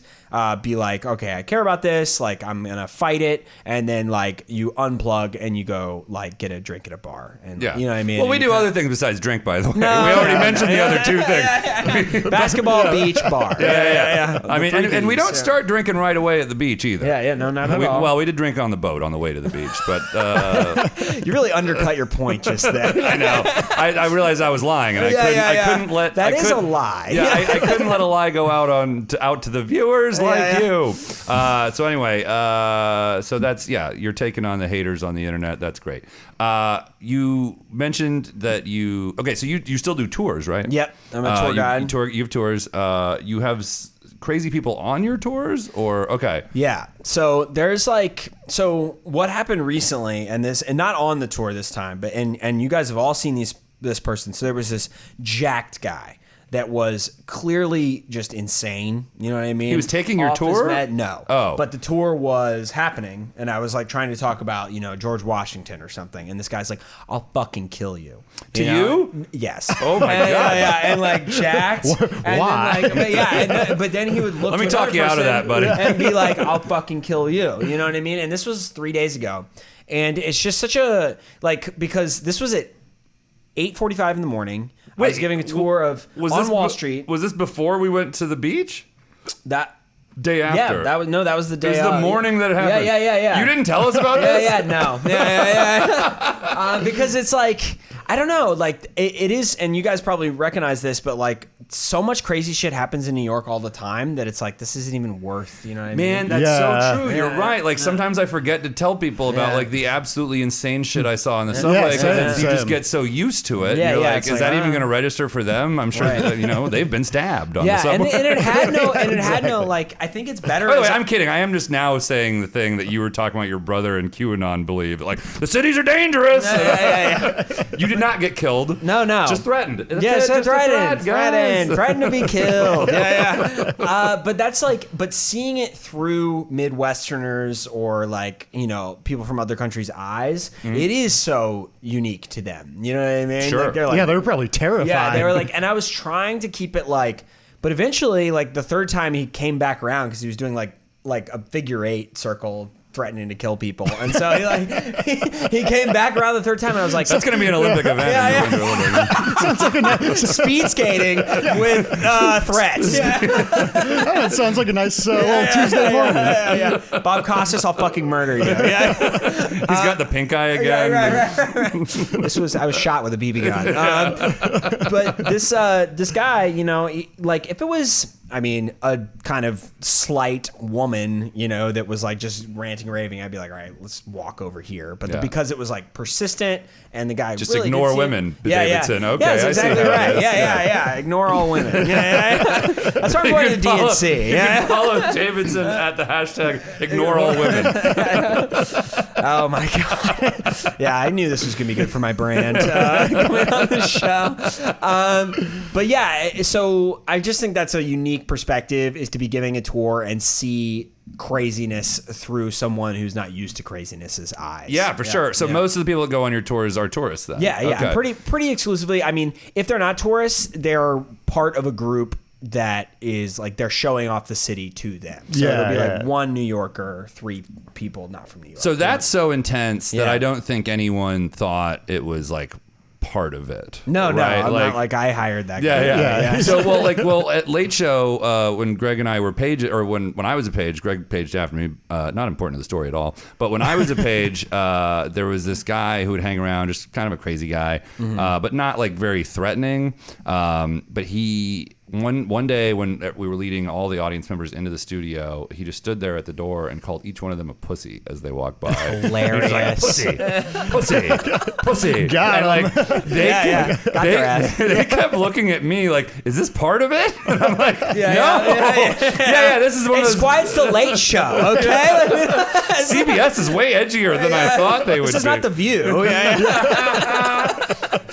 S3: be like, okay, I care about this, like I'm gonna fight it, and then like you unplug and you go like get a drink at a bar, and you know what I mean.
S1: Well, we do other things besides drink, by the way. We already mentioned the other two things.
S3: Basketball, beach, bar.
S1: I mean, and we don't start drinking right away at the beach either.
S3: No, not at all.
S1: Well, we did drink on the boat on the way to the beach, but
S3: you really undercut your point just then.
S1: I know. I realized I was lying, and I couldn't let
S3: that is a lie.
S1: Yeah, I couldn't let a lie go out to the viewers you. So anyway, so that's you're taking on the haters on the internet. That's great. You mentioned that so you still do tours, right?
S3: Yep, I'm a tour guide.
S1: You have tours. You have crazy people on your tours, or okay?
S3: Yeah. So there's what happened recently, and not on the tour this time, but and you guys have all seen this person. So there was this jacked guy that was clearly just insane. You know what I mean?
S1: He was taking your tour?
S3: No.
S1: Oh.
S3: But the tour was happening, and I was like trying to talk about, George Washington or something. And this guy's like, I'll fucking kill you.
S1: To you?
S3: Yes.
S1: Oh my God.
S3: Yeah. And like jacked.
S2: Why?
S3: But then he would look
S1: Let me
S3: to
S1: talk you out of that, buddy.
S3: And be like, I'll fucking kill you. You know what I mean? And this was 3 days ago. And it's just such a, because this was at 8:45 in the morning. I was giving a tour on Wall Street.
S1: Was this before we went to the beach?
S3: That
S1: day after?
S3: Yeah, that was the day.
S1: It was the morning that it happened.
S3: Yeah.
S1: You didn't tell us about this?
S3: No. Because it's like, I don't know, like it is, and you guys probably recognize this, but like so much crazy shit happens in New York all the time that it's like, this isn't even worth, you know what I mean?
S1: Man, that's so true. You're
S3: Yeah.
S1: right. Like sometimes I forget to tell people about like the absolutely insane shit I saw on the subway because you just get so used to it.
S3: Yeah,
S1: You're like,
S3: it's
S1: is that even going to register for them? I'm sure that, they've been stabbed on the subway.
S3: and it had no like, I think it's better.
S1: By the way, I'm kidding. I am just now saying the thing that you were talking about your brother and QAnon believe. Like, the cities are dangerous. You did not get killed.
S3: No.
S1: Just threatened.
S3: Threatened to be killed. But that's like, but seeing it through Midwesterners or like, people from other countries' eyes, it is so unique to them. You know what I mean?
S1: Sure.
S3: Like, they're like,
S2: They were probably terrified.
S3: Yeah, they were like, and I was trying to keep it like, but eventually, like the third time he came back around because he was doing like a figure 8 circle threatening to kill people, and so he came back around the third time, and I was like,
S1: that's going to be an Olympic event.
S2: Sounds like a nice,
S3: speed skating with threats.
S2: that sounds like a nice little Tuesday morning.
S3: Bob Costas, I'll fucking murder you.
S1: He's got the pink eye again.
S3: Right. I was shot with a BB gun. But this guy, like if it was I mean, a kind of slight woman, you know, that was like just ranting, raving, I'd be like, all right, let's walk over here. But because it was like persistent and the guy
S1: just
S3: really
S1: ignore women, Davidson. Okay,
S3: that's exactly right. Yeah. Ignore all women. That's why I'm going to the DNC.
S1: You can follow Davidson at the hashtag ignore all women.
S3: Oh my God. Yeah, I knew this was going to be good for my brand coming on the show. But yeah, so I just think that's a unique perspective, is to be giving a tour and see craziness through someone who's not used to craziness's eyes.
S1: Yeah, for sure. So most of the people that go on your tours are tourists then?
S3: Yeah.
S1: Okay.
S3: Pretty exclusively. I mean, if they're not tourists, they're part of a group that is like they're showing off the city to them. So it'll be like one New Yorker, 3 people not from New York.
S1: So that's so intense that I don't think anyone thought it was like part of it.
S3: No,
S1: right?
S3: I'm not like I hired that guy.
S1: Yeah. So at Late Show, when Greg and I were page, or when I was a page, Greg paged after me. Not important to the story at all. But when I was a page, there was this guy who would hang around, just kind of a crazy guy, but not like very threatening. But he. One day when we were leading all the audience members into the studio, he just stood there at the door and called each one of them a pussy as they walked by.
S3: Hilarious.
S1: Like, pussy.
S2: Got
S1: and like they kept looking at me like, is this part of it? And I'm like, no. Yeah, this is one of those.
S3: It's why it's the Late Show, okay?
S1: CBS is way edgier than I thought they would be.
S3: This is not The View.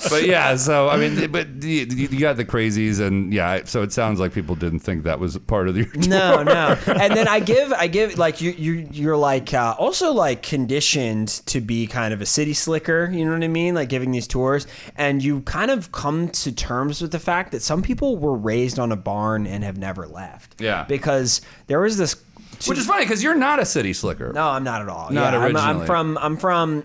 S1: But yeah, so I mean, but you got the crazies, and so it sounds like people didn't think that was part of your tour.
S3: No. And then I give like you're like also like conditioned to be kind of a city slicker, you know what I mean? Like giving these tours, and you kind of come to terms with the fact that some people were raised on a barn and have never left.
S1: Yeah.
S3: Because there was this.
S1: Which is funny because you're not a city slicker.
S3: No, I'm not at all.
S1: Not originally.
S3: I'm from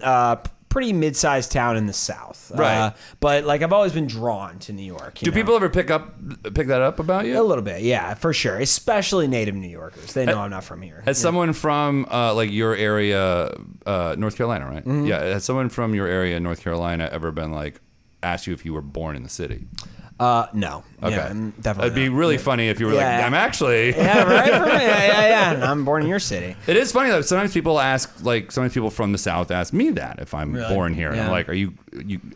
S3: pretty mid-sized town in the South.
S1: Right.
S3: But like I've always been drawn to New York.
S1: Do people ever pick that up about you?
S3: A little bit, yeah, for sure. Especially native New Yorkers. They know I'm not from here.
S1: Has someone from like your area, North Carolina, right? Mm-hmm. Yeah. Has someone from your area, North Carolina, ever been like asked you if you were born in the city?
S3: No.
S1: Okay.
S3: Yeah, definitely.
S1: It'd be really funny if you were like, I'm actually.
S3: Yeah, right. For me. Yeah. And I'm born in your city.
S1: It is funny though. Sometimes people from the South ask me that if I'm born here. And I'm like, are you?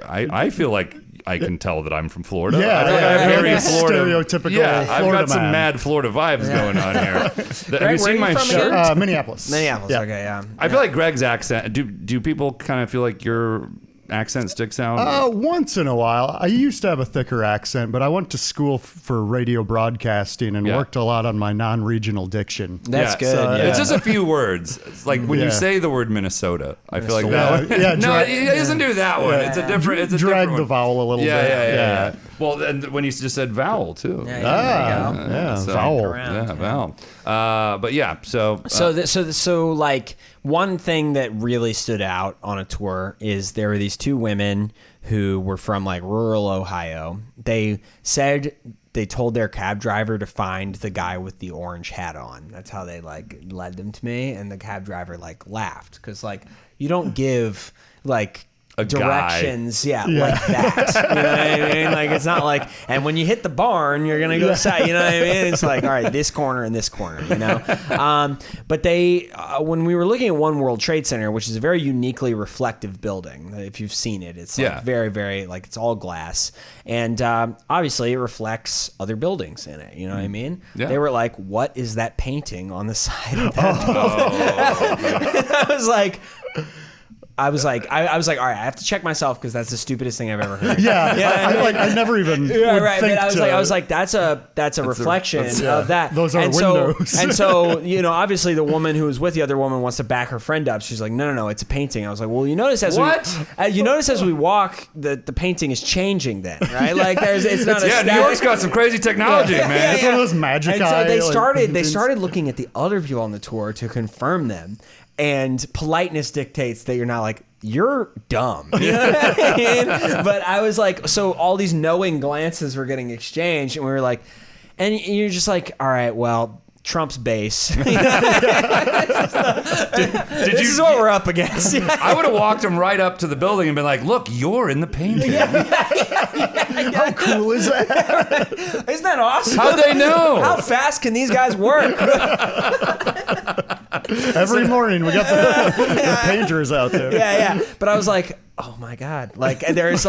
S1: I feel like I can tell that I'm from Florida.
S2: Yeah,
S1: I feel like I have very Florida,
S2: stereotypical.
S1: Yeah,
S2: Florida
S1: I've got some
S2: man.
S1: mad Florida vibes going on here. Have you seen my shirt?
S2: Minneapolis.
S3: Minneapolis. Yeah. Okay. Yeah.
S1: I feel like Greg's accent. Do people kind of feel like your accent sticks out?
S2: Once in a while. I used to have a thicker accent, but I went to school for radio broadcasting and worked a lot on my non-regional diction.
S3: That's good.
S2: So,
S1: It's just a few words. It's like when you say the word Minnesota, I feel like that. No, he doesn't do that one. It's a different. It's a
S2: drag
S1: different
S2: the vowel a little bit.
S1: Yeah. Well, and when you just said vowel too.
S2: Vowel.
S1: Yeah, vowel. But yeah,
S3: So like one thing that really stood out on a tour is there were these 2 women who were from like rural Ohio. They said they told their cab driver to find the guy with the orange hat on. That's how they like led them to me, and the cab driver like laughed because like you don't give like directions, like that. You know what I mean? Like it's not like, and when you hit the barn, you're gonna go south. You know what I mean? It's like, all right, this corner and this corner. You know. But they, when we were looking at One World Trade Center, which is a very uniquely reflective building, if you've seen it, it's like very, very like it's all glass, and obviously it reflects other buildings in it. You know what I mean? Yeah. They were like, "What is that painting on the side of that building?" I was like, all right, I have to check myself because that's the stupidest thing I've ever heard.
S2: I never even would
S3: right.
S2: think
S3: But I was like, that's a reflection of that.
S2: Those are windows.
S3: So, you know, obviously the woman who was with the other woman wants to back her friend up. She's like, no, it's a painting. I was like, well, you notice as we walk, the painting is changing then, right? Like it's not
S1: New York's got some crazy technology, man.
S2: It's one of those magic eyes.
S3: So they started looking at the other people on the tour to confirm them. And politeness dictates that you're not like, you're dumb. You know what I mean? But I was like, so all these knowing glances were getting exchanged, and we were like, and you're just like, all right, well, Trump's base.
S1: Did
S3: This is what we're up against.
S1: I would have walked him right up to the building and been like, "Look, you're in the painting."
S2: How cool is that?
S3: Isn't that awesome?
S1: How'd they know?
S3: How fast can these guys work?
S2: Every morning we got the painters out there.
S3: Yeah. But I was like, oh my God. Like there's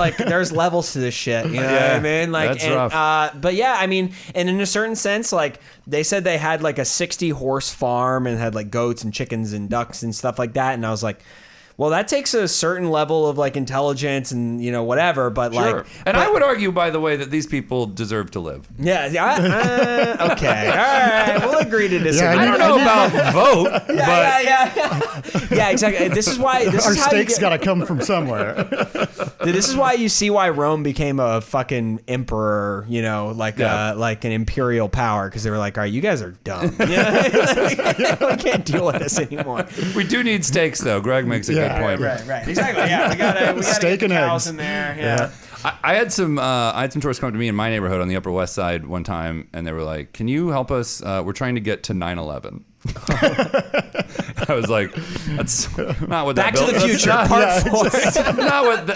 S3: levels to this shit. You know what I mean? Like,
S1: that's rough.
S3: But yeah, I mean, and in a certain sense, like they said they had like a 60 horse farm and had like goats and chickens and ducks and stuff like that. And I was like, well, that takes a certain level of like intelligence and, you know, whatever. But
S1: Sure. I would argue, by the way, that these people deserve to live.
S3: Yeah. Okay. All right. We'll agree to disagree.
S2: Yeah,
S1: I don't know about vote, but
S3: Yeah, exactly. This is why
S2: Our steaks got to come from somewhere.
S3: This is why you see why Rome became a fucking emperor, you know, like an imperial power, because they were like, all right, you guys are dumb. You know? We can't deal with this anymore.
S1: we do need steaks, though. Greg makes a good point.
S3: Right. Exactly. Yeah, we gotta
S2: Steak
S3: get
S2: and
S3: cows
S2: eggs.
S3: in there. Yeah.
S1: I had some tourists come to me in my neighborhood on the Upper West Side one time, and they were like, "Can you help us? We're trying to get to 9/11." I was like, "That's not what
S3: Back
S1: that
S3: to the
S1: building-
S3: Future,
S1: that's
S3: part 4.
S1: not, not what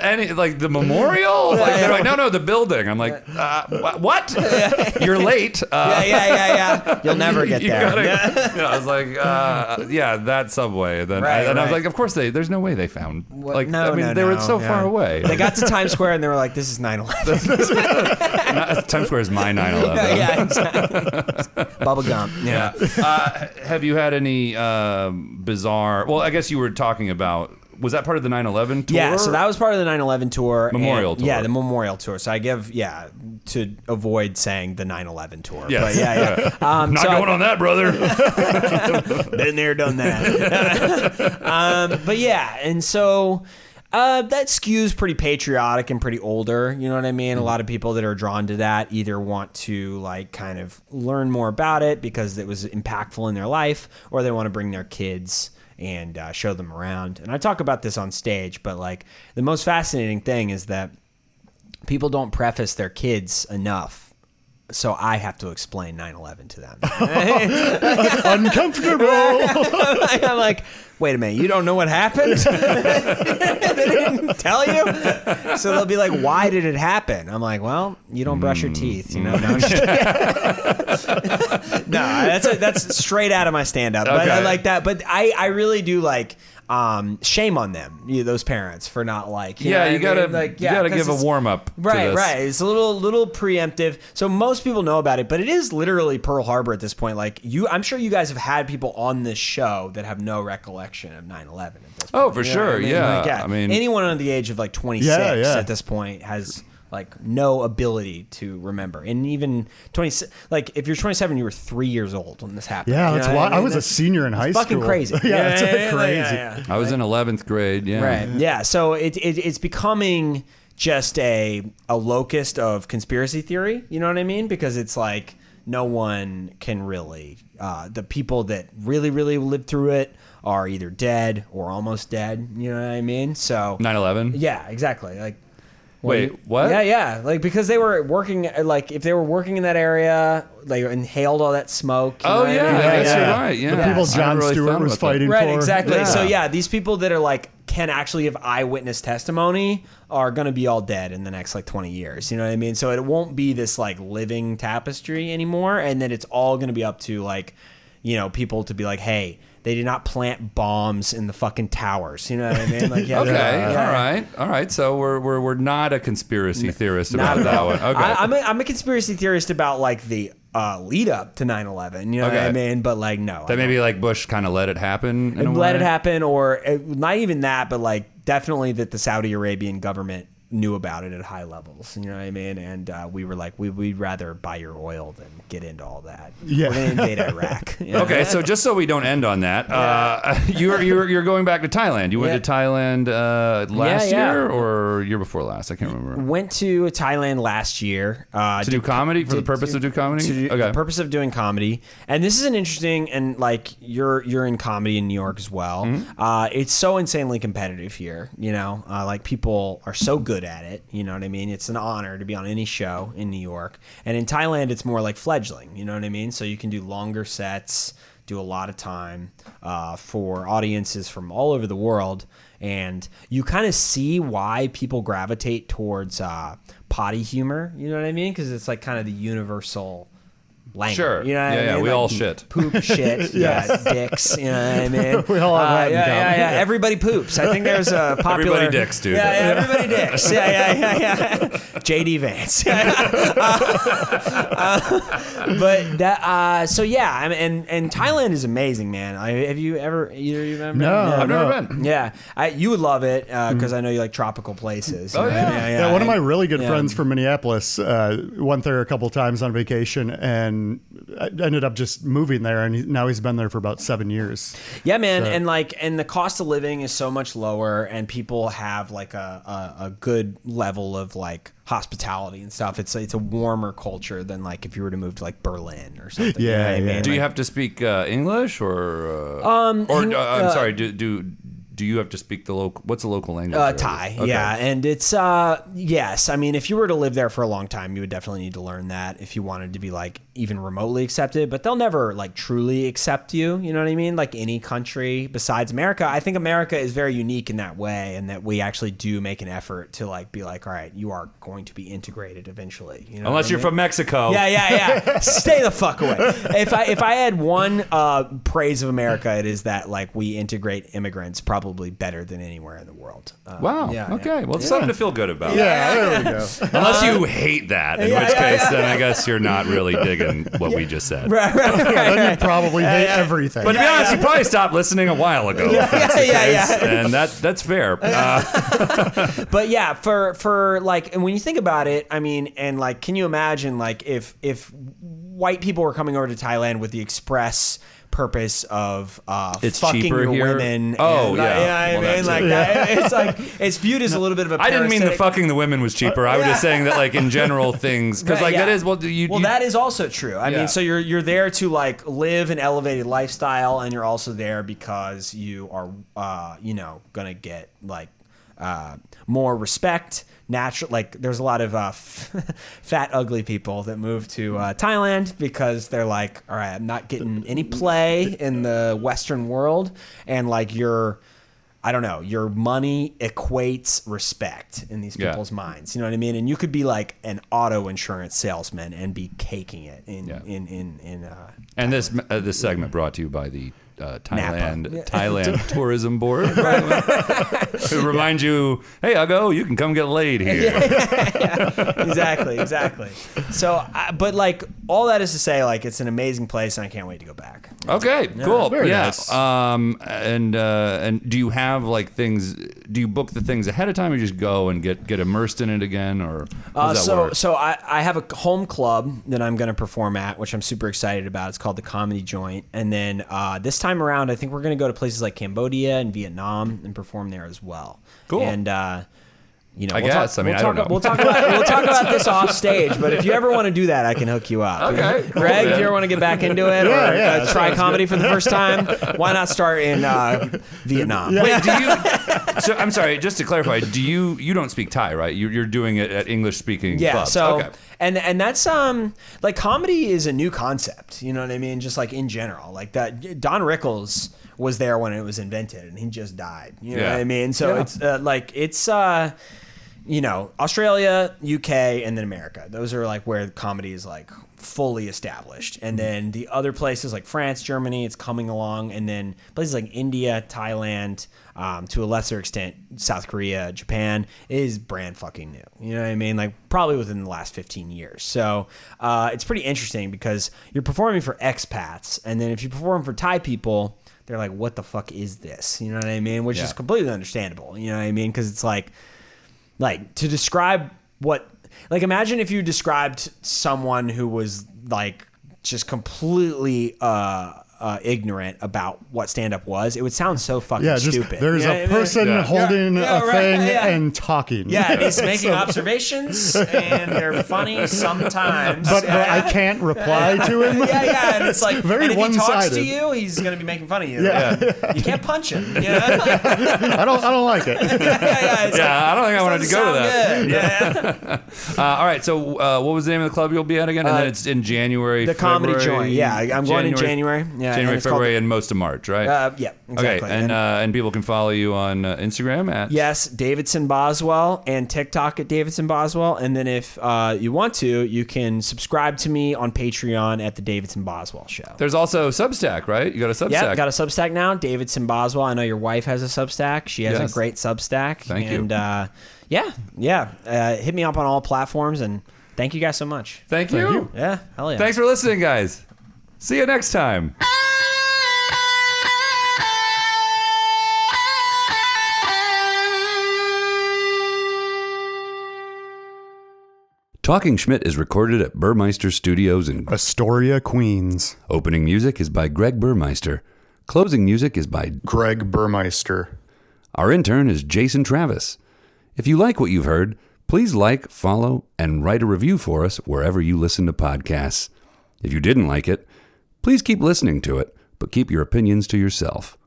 S1: the memorial." Like, they're like, "No, the building." I'm like, "What? You're late."
S3: Yeah. You'll never get
S1: You
S3: there.
S1: gotta- I was like, yeah, that subway. And then I was like, of course there's no way they found. Like,
S3: No,
S1: I mean,
S3: no,
S1: they were
S3: no.
S1: so far away.
S3: They got to Times Square and they were like, this is 9/11.
S1: Times Square is my 9/11.
S3: Yeah, exactly. Bubble gum. Yeah.
S1: Have you had any bizarre? Well, I guess you were talking about. Was that part of the 9/11 tour?
S3: Yeah, so that was part of the 9/11 tour.
S1: Memorial tour.
S3: Yeah, the memorial tour. So I give, to avoid saying the 9/11 tour.
S1: Yes.
S3: But yeah.
S1: Not going on that, brother.
S3: Been there, done that. But yeah, and so that skews pretty patriotic and pretty older. You know what I mean? A lot of people that are drawn to that either want to like kind of learn more about it because it was impactful in their life, or they want to bring their kids and show them around. And I talk about this on stage, but like the most fascinating thing is that people don't preface their kids enough. So I have to explain 9/11 to them.
S2: Uncomfortable.
S3: I'm like, wait a minute, you don't know what happened? They didn't tell you? So they'll be like, why did it happen? I'm like, well, you don't brush your teeth, you know? No, I'm just kidding. No, that's straight out of my stand-up. But I like that. But I really do like shame on them, those parents, for not like. You gotta
S1: give a warm up.
S3: Right. It's a little preemptive. So most people know about it, but it is literally Pearl Harbor at this point. Like I'm sure you guys have had people on this show that have no recollection of 9/11 at this point.
S1: Oh, for sure.
S3: I mean?
S1: Yeah.
S3: I mean, anyone under the age of like 26 at this point has like no ability to remember. And even 20, like if you're 27, you were 3 years old when this happened.
S2: Yeah, that's why I was a senior in high school.
S3: Fucking crazy.
S2: Yeah, it's crazy.
S3: Yeah.
S1: I was in 11th grade. Yeah.
S3: Right. Yeah. So it's becoming just a locust of conspiracy theory. You know what I mean? Because it's like no one can really. The people that really, really lived through it are either dead or almost dead. You know what I mean? So
S1: 9/11.
S3: Yeah. Exactly. Like.
S1: Wait, what?
S3: Yeah. Like, because they were working, like, if they were working in that area, they inhaled all that smoke.
S1: Oh, yeah. I guess you're right. Yeah.
S2: The people
S1: I
S2: Jon
S1: really
S2: Stewart
S1: thought
S2: was
S1: about
S2: fighting
S3: Right,
S2: for.
S3: exactly.
S1: Yeah.
S3: So, yeah, these people that are, like, can actually give eyewitness testimony are going to be all dead in the next, like, 20 years. You know what I mean? So it won't be this, like, living tapestry anymore. And then it's all going to be up to, like, you know, people to be like, hey, they did not plant bombs in the fucking towers. You know what I mean? Like,
S1: Okay. All right. So we're not a conspiracy theorist about that one. Okay.
S3: I'm a conspiracy theorist about like the lead up to 9/11. You know what I mean? But like, no.
S1: That maybe like Bush kind of let it happen.
S3: Let it happen, or not even that, but like definitely that the Saudi Arabian government knew about it at high levels. You know what I mean? And we were like, we'd rather buy your oil than get into all that.
S2: Yeah.
S3: We're gonna invade Iraq. You know?
S1: Okay, so just so we don't end on that, you're going back to Thailand. You went to Thailand last year or year before last? I can't remember.
S3: Went to Thailand last year
S1: To do comedy for the purpose of do comedy.
S3: The purpose of doing comedy. And this is an interesting, and like you're in comedy in New York as well.
S1: Mm-hmm.
S3: It's so insanely competitive here. You know, like people are so good good at it. You know what I mean? It's an honor to be on any show in New York. And in Thailand, it's more like fledgling. You know what I mean? So you can do longer sets, do a lot of time for audiences from all over the world. And you kind of see why people gravitate towards potty humor. You know what I mean? Because it's like kind of the universal language.
S1: Sure.
S3: You know what I mean?
S1: We
S3: like
S1: all shit.
S3: Poop, shit, dicks. You know what I mean?
S2: We all have that in common.
S3: Yeah. Everybody poops. I think there's a popular...
S1: Everybody dicks, dude.
S3: Yeah, everybody dicks. Yeah. JD Vance. But that... so yeah, I mean, and Thailand is amazing, man. Have you ever... Either of you ever been?
S2: No,
S1: I've never been.
S3: Yeah. You would love it because I know you like tropical places.
S1: Oh,
S2: Yeah, one of my really good friends from Minneapolis went there a couple times on vacation and I ended up just moving there, and now he's been there for about 7 years.
S3: Yeah, man, so. and the cost of living is so much lower, and people have like a good level of like hospitality and stuff. It's a warmer culture than like if you were to move to like Berlin or something.
S2: Yeah,
S3: you know what I mean?
S1: Do you have to speak English or I'm sorry, do you have to speak the local? What's the local language?
S3: Thai,
S1: okay.
S3: yeah, and it's yes. I mean, if you were to live there for a long time, you would definitely need to learn that if you wanted to be like even remotely accepted. But they'll never like truly accept you. You know what I mean? Like any country besides America. I think America is very unique in that way, and that we actually do make an effort to like be like, all right, you are going to be integrated eventually. You know
S1: Unless you're from Mexico.
S3: Yeah. Stay the fuck away. If I had one praise of America, it is that like we integrate immigrants probably better than anywhere in the world.
S1: Wow.
S3: Yeah,
S1: okay. Well, it's something to feel good about.
S2: Yeah, there we go.
S1: Unless you hate that, in which case, then I guess you're not really digging what we just said.
S3: Right.
S2: Then you probably hate everything.
S1: But to be honest, you probably stopped listening a while ago. If that's the case, and that's fair.
S3: But yeah, for like, and when you think about it, I mean, and like, can you imagine like if white people were coming over to Thailand with the express purpose of
S1: it's
S3: fucking
S1: cheaper
S3: your
S1: here.
S3: women?
S1: Oh,
S3: and,
S1: yeah.
S3: I mean, like that. It's like it's viewed as a little bit of a.
S1: I didn't mean the
S3: parasitic-
S1: fucking the women was cheaper. I was just saying that like in general things because like that is
S3: that is also true. I mean, so you're there to like live an elevated lifestyle, and you're also there because you are gonna get like more respect. Natural, like there's a lot of fat, ugly people that move to Thailand because they're like, all right, I'm not getting any play in the Western world, and like your money equates respect in these people's minds. You know what I mean? And you could be like an auto insurance salesman and be caking it in.
S1: And this segment brought to you by the Thailand Tourism Board. To remind you, hey, Uggo, you can come get laid here.
S3: Exactly. So, but like all that is to say, like it's an amazing place, and I can't wait to go back.
S1: Okay, cool.
S2: Very
S1: yeah.
S2: nice.
S1: And do you have like things? Do you book the things ahead of time, or just go and get immersed in it again, or how does that work?
S3: So I have a home club that I'm going to perform at, which I'm super excited about. It's called the Comedy Joint, and then this time around, I think we're going to go to places like Cambodia and Vietnam and perform there as well.
S1: Cool.
S3: And
S1: I guess. I don't know.
S3: We'll talk about this off stage, but if you ever want to do that, I can hook you up.
S1: Okay, cool,
S3: Greg,
S1: man.
S3: if you ever want to get back into it or try comedy for the first time, why not start in Vietnam?
S1: Wait, do you? So I'm sorry. Just to clarify, do you don't speak Thai, right? You're doing it at English speaking clubs.
S3: So
S1: okay.
S3: and that's like comedy is a new concept. You know what I mean? Just like in general, like that. Don Rickles was there when it was invented, and he just died. You know what I mean? So it's Australia, UK, and then America. Those are like where comedy is like fully established. And then the other places like France, Germany, it's coming along. And then places like India, Thailand, to a lesser extent, South Korea, Japan is brand fucking new. You know what I mean? Like probably within the last 15 years. So it's pretty interesting because you're performing for expats. And then if you perform for Thai people, they're like, what the fuck is this? You know what I mean? Which is completely understandable. You know what I mean? Because it's like to describe imagine if you described someone who was like just completely ignorant about what stand-up was, it would sound so fucking stupid.
S2: There's a person holding a thing and talking.
S3: Yeah, and he's making observations, and they're funny sometimes.
S2: But I can't reply to him.
S3: Yeah, and it's like,
S2: very
S3: and if
S2: one-sided.
S3: he talks to you, he's going to be making fun of you.
S2: Yeah.
S3: You can't punch him.
S2: I don't like it.
S1: I don't think I wanted to go to that.
S3: Good.
S1: All right, so what was the name of the club you'll be at again? And then it's in January,
S3: The Comedy Joint. Yeah, I'm going in January. Yeah,
S1: January,
S3: and
S1: February, and most of March, right?
S3: Yeah, exactly.
S1: Okay, and people can follow you on Instagram at...
S3: Yes, Davidson Boswell, and TikTok at Davidson Boswell. And then if you want to, you can subscribe to me on Patreon at The Davidson Boswell Show.
S1: There's also Substack, right? You got a Substack.
S3: Yeah, got a Substack now, Davidson Boswell. I know your wife has a Substack. She has a great Substack.
S1: Thank you.
S3: And hit me up on all platforms, and thank you guys so much.
S1: Thank you.
S3: Yeah, hell yeah.
S1: Thanks for listening, guys. See you next time. Talking Schmidt is recorded at Burmeister Studios in
S2: Astoria, Queens.
S1: Opening music is by Greg Burmeister. Closing music is by
S2: Greg Burmeister.
S1: Our intern is Jason Travis. If you like what you've heard, please like, follow, and write a review for us wherever you listen to podcasts. If you didn't like it, please keep listening to it, but keep your opinions to yourself.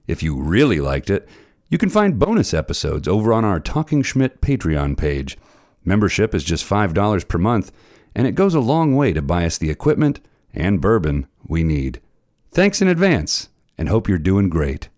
S1: If you really liked it, you can find bonus episodes over on our Talking Schmidt Patreon page. Membership is just $5 per month, and it goes a long way to buy us the equipment and bourbon we need. Thanks in advance, and hope you're doing great.